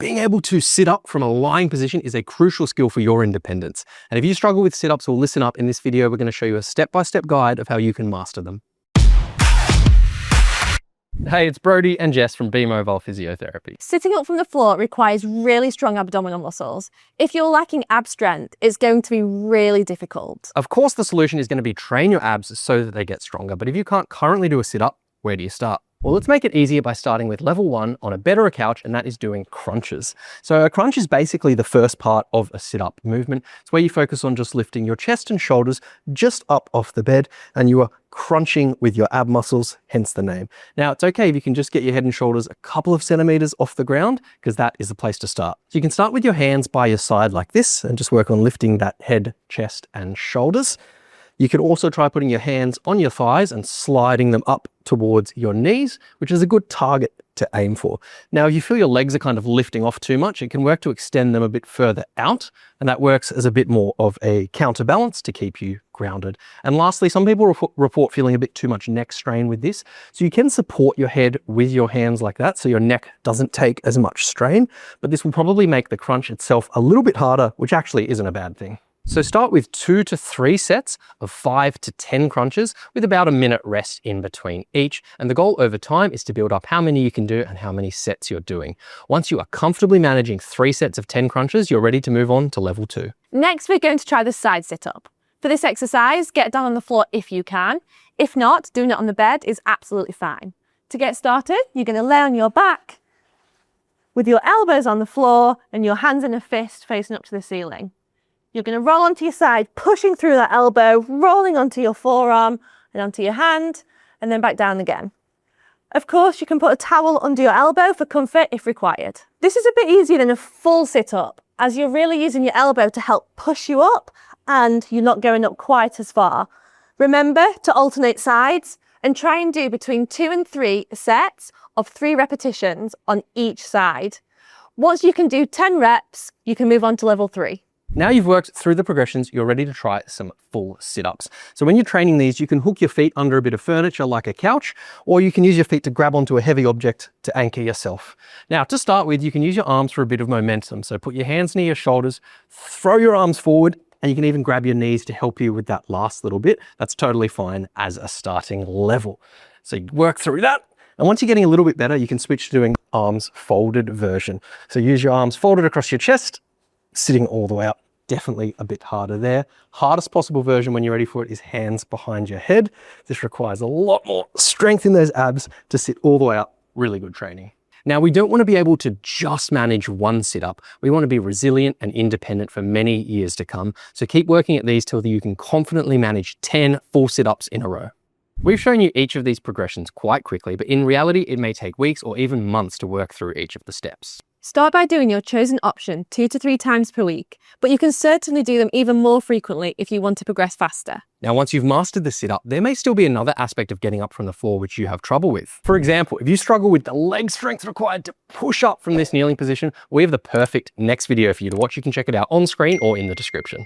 Being able to sit up from a lying position is a crucial skill for your independence. And if you struggle with sit-ups, well, listen up. In this video, we're going to show you a step-by-step guide of how you can master them. Hey, it's Brody and Jess from Be Mobile Physiotherapy. Sitting up from the floor requires really strong abdominal muscles. If you're lacking ab strength, it's going to be really difficult. Of course, the solution is going to be train your abs so that they get stronger. But if you can't currently do a sit-up, where do you start? Well, let's make it easier by starting with level 1 on a bed or a couch, and that is doing crunches. So a crunch is basically the first part of a sit-up movement. It's where you focus on just lifting your chest and shoulders just up off the bed, and you are crunching with your ab muscles, hence the name. Now, it's okay if you can just get your head and shoulders a couple of centimeters off the ground, because that is the place to start. So you can start with your hands by your side like this, and just work on lifting that head, chest, and shoulders. You can also try putting your hands on your thighs and sliding them up towards your knees, which is a good target to aim for. Now, if you feel your legs are kind of lifting off too much, it can work to extend them a bit further out, and that works as a bit more of a counterbalance to keep you grounded. And lastly, some people report feeling a bit too much neck strain with this. So you can support your head with your hands like that, so your neck doesn't take as much strain, but this will probably make the crunch itself a little bit harder, which actually isn't a bad thing. So start with 2 to 3 sets of 5 to 10 crunches with about a minute rest in between each. And the goal over time is to build up how many you can do and how many sets you're doing. Once you are comfortably managing 3 sets of 10 crunches, you're ready to move on to level 2. Next, we're going to try the side sit-up. For this exercise, get down on the floor if you can. If not, doing it on the bed is absolutely fine. To get started, you're going to lay on your back with your elbows on the floor and your hands in a fist facing up to the ceiling. You're going to roll onto your side, pushing through that elbow, rolling onto your forearm and onto your hand, and then back down again. Of course, you can put a towel under your elbow for comfort if required. This is a bit easier than a full sit-up, as you're really using your elbow to help push you up and you're not going up quite as far. Remember to alternate sides and try and do between 2 and 3 sets of 3 repetitions on each side. Once you can do 10 reps, you can move on to level 3. Now you've worked through the progressions, you're ready to try some full sit-ups. So when you're training these, you can hook your feet under a bit of furniture like a couch, or you can use your feet to grab onto a heavy object to anchor yourself. Now, to start with, you can use your arms for a bit of momentum. So put your hands near your shoulders, throw your arms forward, and you can even grab your knees to help you with that last little bit. That's totally fine as a starting level. So you work through that. And once you're getting a little bit better, you can switch to doing arms folded version. So use your arms folded across your chest, sitting all the way up. Definitely a bit harder there. Hardest possible version when you're ready for it is hands behind your head. This requires a lot more strength in those abs to sit all the way up. Really good training. Now, we don't want to be able to just manage one sit-up. We want to be resilient and independent for many years to come. So keep working at these till you can confidently manage 10 full sit-ups in a row. We've shown you each of these progressions quite quickly, but in reality, it may take weeks or even months to work through each of the steps. Start by doing your chosen option 2 to 3 times per week, but you can certainly do them even more frequently if you want to progress faster. Now, once you've mastered the sit-up, there may still be another aspect of getting up from the floor which you have trouble with. For example, if you struggle with the leg strength required to push up from this kneeling position, we have the perfect next video for you to watch. You can check it out on screen or in the description.